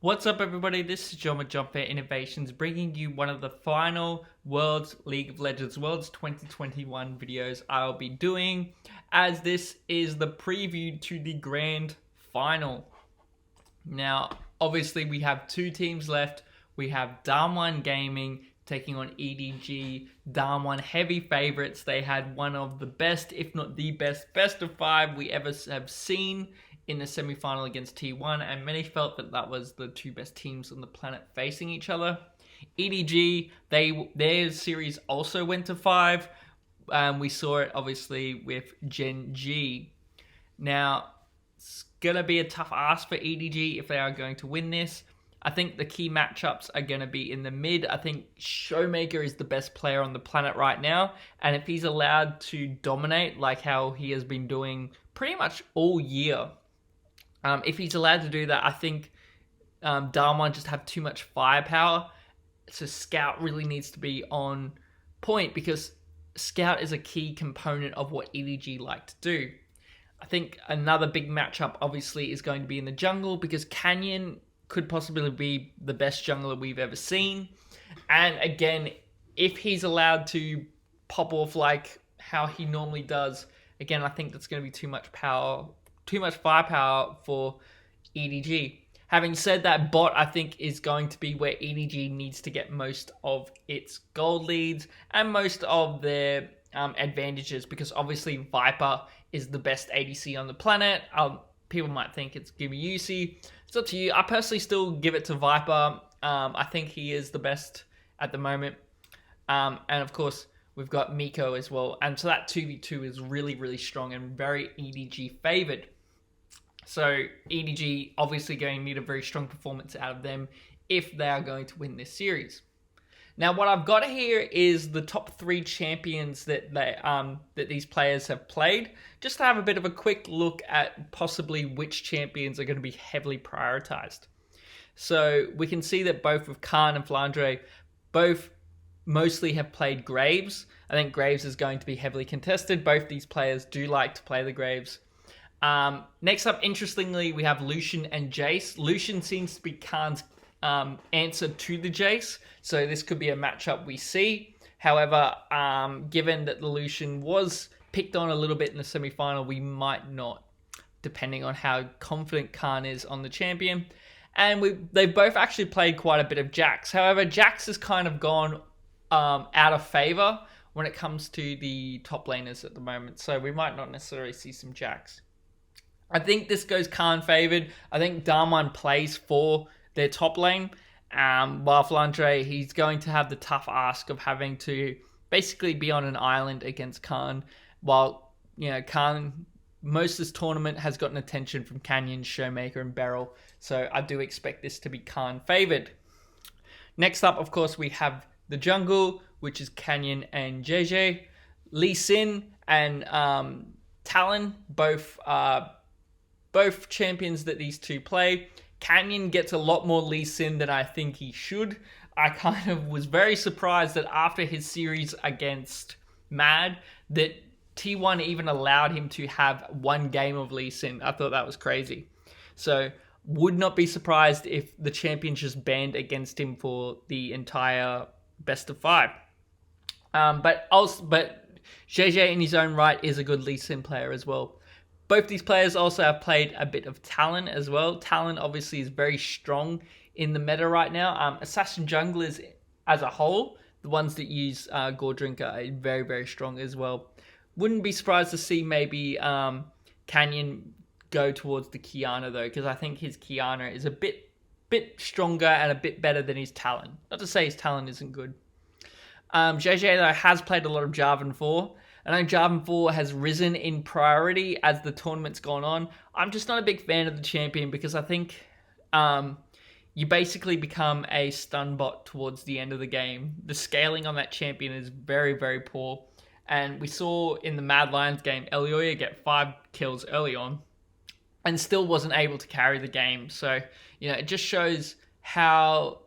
What's up, everybody? This is John with Jumper Innovations, bringing you one of the final World's League of Legends Worlds 2021 videos I'll be doing, as this is the preview to the grand final. Now, obviously, we have two teams left. We have Darm1 Gaming taking on EDG. Darm1 heavy favorites. They had one of the best, if not the best of five we ever have seen in the semi-final against T1, and many felt that that was the two best teams on the planet facing each other. EDG, their series also went to 5. We saw it obviously with Gen G. Now, it's gonna be a tough ask for EDG if they are going to win this. I think the key matchups are going to be in the mid. I think Showmaker is the best player on the planet right now, and if he's allowed to dominate like how he has been doing pretty much all year, if he's allowed to do that, I think Darm1 just have too much firepower. So Scout really needs to be on point, because Scout is a key component of what EDG like to do. I think another big matchup obviously is going to be in the jungle, because Canyon could possibly be the best jungler we've ever seen. And again, if he's allowed to pop off like how he normally does, again, I think that's going to be too much firepower for EDG. Having said that, bot I think is going to be where EDG needs to get most of its gold leads and most of their advantages, because obviously Viper is the best ADC on the planet. People might think it's Yusi. It's up to you. I personally still give it to Viper. I think he is the best at the moment. And of course, we've got Miko as well. And so that 2v2 is really, really strong and very EDG favored. So EDG obviously going to need a very strong performance out of them if they are going to win this series. Now, what I've got here is the top 3 champions that these players have played, just to have a bit of a quick look at possibly which champions are going to be heavily prioritized. So we can see that both with Khan and Flandre, both mostly have played Graves. I think Graves is going to be heavily contested. Both these players do like to play the Graves. Next up, interestingly, we have Lucian and Jace. Lucian seems to be Khan's answer to the Jace, so this could be a matchup we see. However, given that the Lucian was picked on a little bit in the semi-final, we might not, depending on how confident Khan is on the champion. And they've both actually played quite a bit of Jax. However, Jax has kind of gone out of favor when it comes to the top laners at the moment, so we might not necessarily see some Jax. I think this goes Khan favored. I think Darm1 plays for their top lane, while Flandre, he's going to have the tough ask of having to basically be on an island against Khan, while, you know, Khan, most of this tournament has gotten attention from Canyon, Showmaker, and Beryl, so I do expect this to be Khan favored. Next up, of course, we have the jungle, which is Canyon and JJ. Lee Sin and Talon, both champions that these two play. Canyon gets a lot more Lee Sin than I think he should. I kind of was very surprised that after his series against Mad, that T1 even allowed him to have one game of Lee Sin. I thought that was crazy. So, would not be surprised if the champions just banned against him for the entire best of 5. But JJ in his own right is a good Lee Sin player as well. Both these players also have played a bit of Talon as well. Talon obviously is very strong in the meta right now. Assassin junglers as a whole, the ones that use Gordrinker, are very, very strong as well. Wouldn't be surprised to see maybe Canyon go towards the Kiana though, because I think his Kiana is a bit stronger and a bit better than his Talon. Not to say his Talon isn't good. JJ though has played a lot of Jarvan 4. I know Jarvan 4 has risen in priority as the tournament's gone on. I'm just not a big fan of the champion, because I think you basically become a stun bot towards the end of the game. The scaling on that champion is very, very poor. And we saw in the Mad Lions game, Elioya get 5 kills early on and still wasn't able to carry the game. So, you know, it just shows how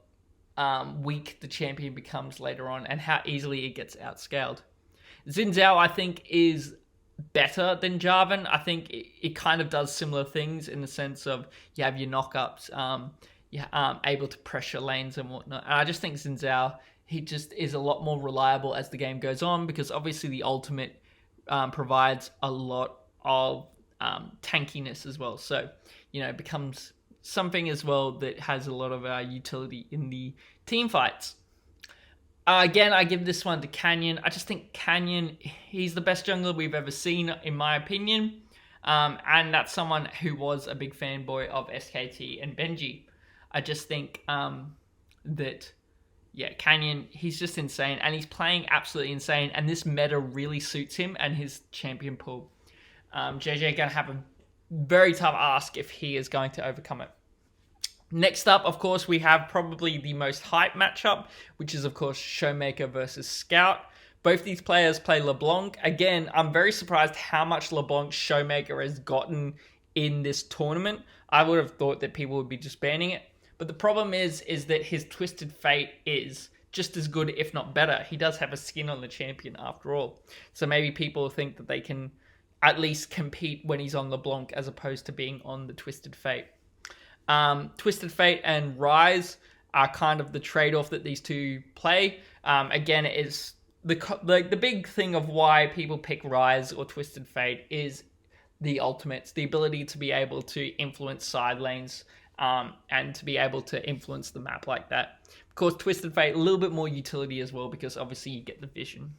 weak the champion becomes later on and how easily it gets outscaled. Xin Zhao, I think, is better than Jarvan. I think it kind of does similar things in the sense of you have your knockups, able to pressure lanes and whatnot. And I just think Xin Zhao, he just is a lot more reliable as the game goes on, because obviously the ultimate provides a lot of tankiness as well. So, it becomes something as well that has a lot of utility in the team fights. Again, I give this one to Canyon. I just think Canyon, he's the best jungler we've ever seen, in my opinion. And that's someone who was a big fanboy of SKT and Benji. I just think that, Canyon, he's just insane. And he's playing absolutely insane. And this meta really suits him and his champion pool. JJ going to have a very tough ask if he is going to overcome it. Next up, of course, we have probably the most hype matchup, which is, of course, Showmaker versus Scout. Both these players play LeBlanc. Again, I'm very surprised how much LeBlanc Showmaker has gotten in this tournament. I would have thought that people would be just banning it. But the problem is that his Twisted Fate is just as good, if not better. He does have a skin on the champion after all. So maybe people think that they can at least compete when he's on LeBlanc as opposed to being on the Twisted Fate. Twisted Fate and Rise are kind of the trade-off that these two play. Again, it's the big thing of why people pick Rise or Twisted Fate is the ultimates, the ability to be able to influence side lanes, and to be able to influence the map like that. Of course, Twisted Fate, a little bit more utility as well, because obviously you get the vision.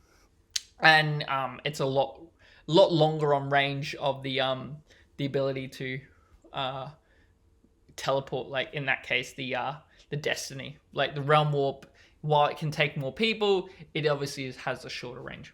And it's a lot longer on range of the ability to teleport, like in that case the Destiny, like the Realm Warp. While it can take more people, it obviously has a shorter range.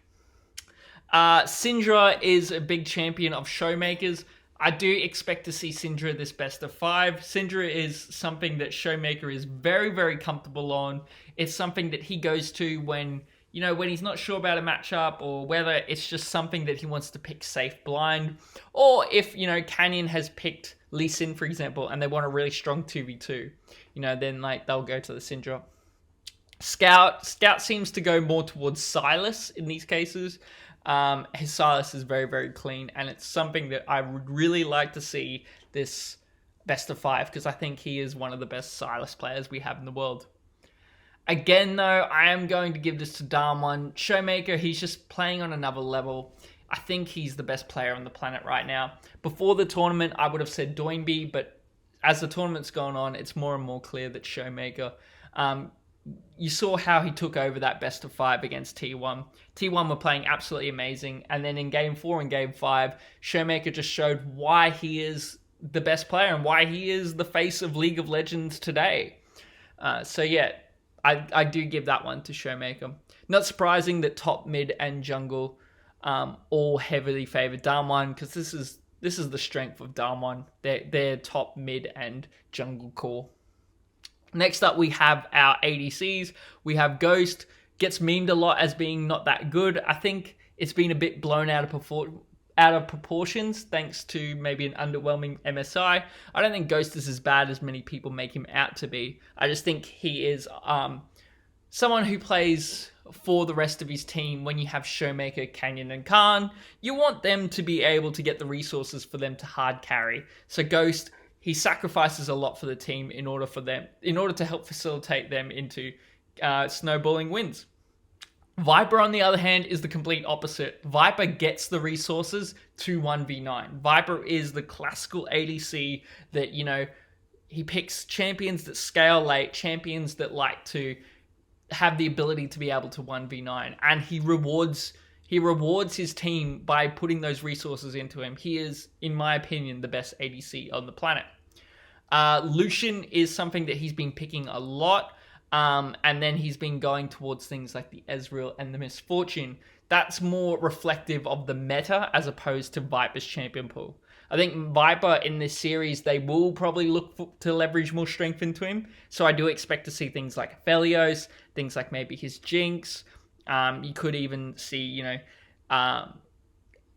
Syndra is a big champion of Showmakers. I do expect to see Syndra this best of 5. Syndra is something that Showmaker is very, very comfortable on. It's something that he goes to when he's not sure about a matchup, or whether it's just something that he wants to pick safe blind, or if, Canyon has picked Lee Sin, for example, and they want a really strong 2v2, then they'll go to the Syndra. Scout seems to go more towards Sylas in these cases. His Sylas is very, very clean, and it's something that I would really like to see this best of 5, because I think he is one of the best Sylas players we have in the world. Again, though, I am going to give this to Damwon. Showmaker, he's just playing on another level. I think he's the best player on the planet right now. Before the tournament, I would have said Doinby, but as the tournament's gone on, it's more and more clear that Showmaker... you saw how he took over that best of 5 against T1. T1 were playing absolutely amazing, and then in Game 4 and Game 5, Showmaker just showed why he is the best player and why he is the face of League of Legends today. I do give that one to Showmaker. Not surprising that top, mid, and jungle all heavily favor Damwon, because this is the strength of Damwon. Their top, mid, and jungle core. Next up, we have our ADCs. We have Ghost. Gets memed a lot as being not that good. I think it's been a bit blown out of proportions, thanks to maybe an underwhelming MSI. I don't think Ghost is as bad as many people make him out to be. I just think he is someone who plays for the rest of his team. When you have Showmaker, Canyon, and Khan, you want them to be able to get the resources for them to hard carry. So Ghost, he sacrifices a lot for the team in order to help facilitate them into snowballing wins. Viper, on the other hand, is the complete opposite. Viper gets the resources to 1v9. Viper is the classical ADC that, he picks champions that scale late, champions that like to have the ability to be able to 1v9, and he rewards his team by putting those resources into him. He is, in my opinion, the best ADC on the planet. Lucian is something that he's been picking a lot, and then he's been going towards things like the Ezreal and the Misfortune. That's more reflective of the meta as opposed to Viper's champion pool. I think Viper in this series, they will probably look to leverage more strength into him. So I do expect to see things like Aphelios, things like maybe his Jinx. You could even see,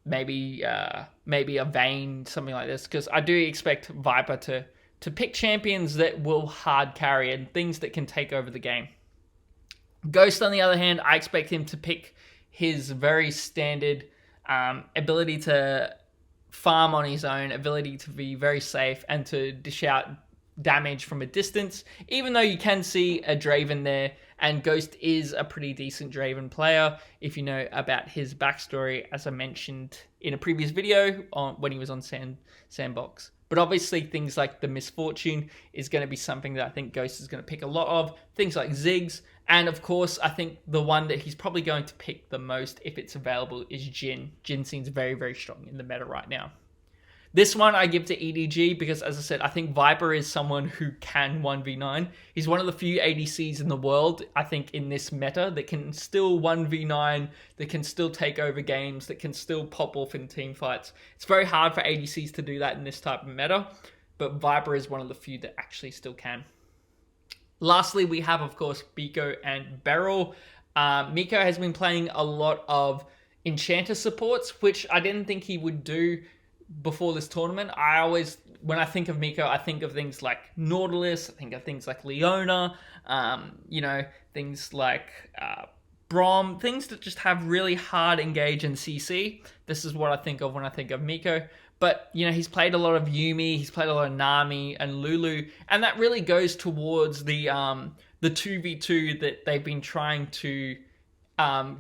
maybe a Vayne, something like this. Because I do expect Viper to pick champions that will hard carry and things that can take over the game. Ghost, on the other hand, I expect him to pick his very standard ability to farm on his own, ability to be very safe, and to dish out damage from a distance, even though you can see a Draven there, and Ghost is a pretty decent Draven player if you know about his backstory, as I mentioned in a previous video when he was on Sandbox. But obviously things like the Misfortune is going to be something that I think Ghost is going to pick a lot of, things like Ziggs, and of course I think the one that he's probably going to pick the most if it's available is Jhin. Jhin seems very, very strong in the meta right now. This one I give to EDG because, as I said, I think Viper is someone who can 1v9. He's one of the few ADCs in the world, I think, in this meta that can still 1v9, that can still take over games, that can still pop off in team fights. It's very hard for ADCs to do that in this type of meta, but Viper is one of the few that actually still can. Lastly, we have, of course, Miko and Beryl. Miko has been playing a lot of Enchanter supports, which I didn't think he would do before this tournament. When I think of Miko, I think of things like Nautilus, I think of things like Leona, things like Braum, things that just have really hard engage and CC. This is what I think of when I think of Miko. But, he's played a lot of Yuumi, he's played a lot of Nami and Lulu, and that really goes towards the 2v2 that they've been trying to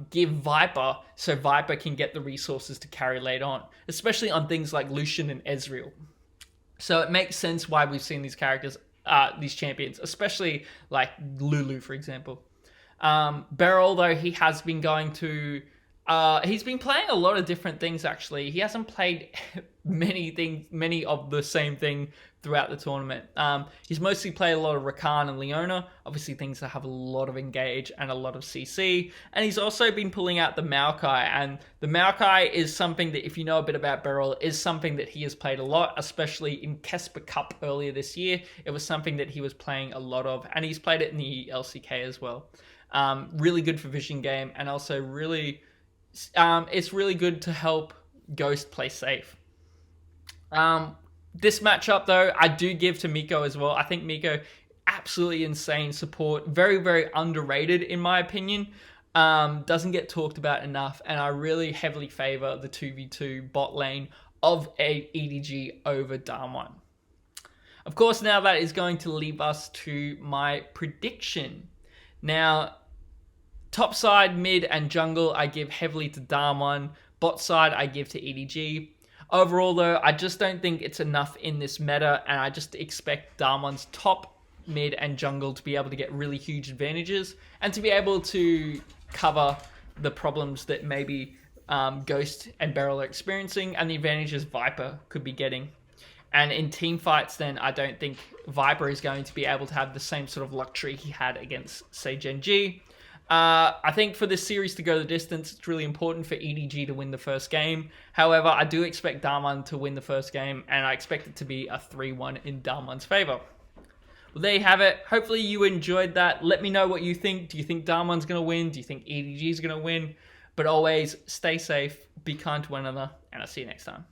give Viper, so Viper can get the resources to carry later on, especially on things like Lucian and Ezreal. So it makes sense why we've seen these characters, these champions, especially like Lulu, for example. Beryl, though, he has been he's been playing a lot of different things, actually. He hasn't played many of the same thing throughout the tournament. He's mostly played a lot of Rakan and Leona, obviously things that have a lot of engage and a lot of CC. And he's also been pulling out the Maokai, and the Maokai is something that, if you know a bit about Beryl, is something that he has played a lot, especially in Kesper Cup earlier this year. It was something that he was playing a lot of, and he's played it in the LCK as well. Really good for vision game, and also it's really good to help Ghost play safe. This matchup, though, I do give to Miko as well. I think Miko, absolutely insane support. Very, very underrated, in my opinion. Doesn't get talked about enough, and I really heavily favor the 2v2 bot lane of a EDG over Damwon. Of course, now that is going to leave us to my prediction. Now, top side, mid, and jungle, I give heavily to Damwon. Bot side, I give to EDG. Overall, though, I just don't think it's enough in this meta, and I just expect Damwon's top, mid, and jungle to be able to get really huge advantages, and to be able to cover the problems that maybe Ghost and Beryl are experiencing, and the advantages Viper could be getting. And in team fights, then, I don't think Viper is going to be able to have the same sort of luxury he had against, say, Gen G. I think for this series to go the distance, it's really important for EDG to win the first game. However, I do expect Damwon to win the first game, and I expect it to be a 3-1 in Damwon's favor. Well, there you have it. Hopefully you enjoyed that. Let me know what you think. Do you think Damwon's going to win? Do you think EDG is going to win? But always, stay safe, be kind to one another, and I'll see you next time.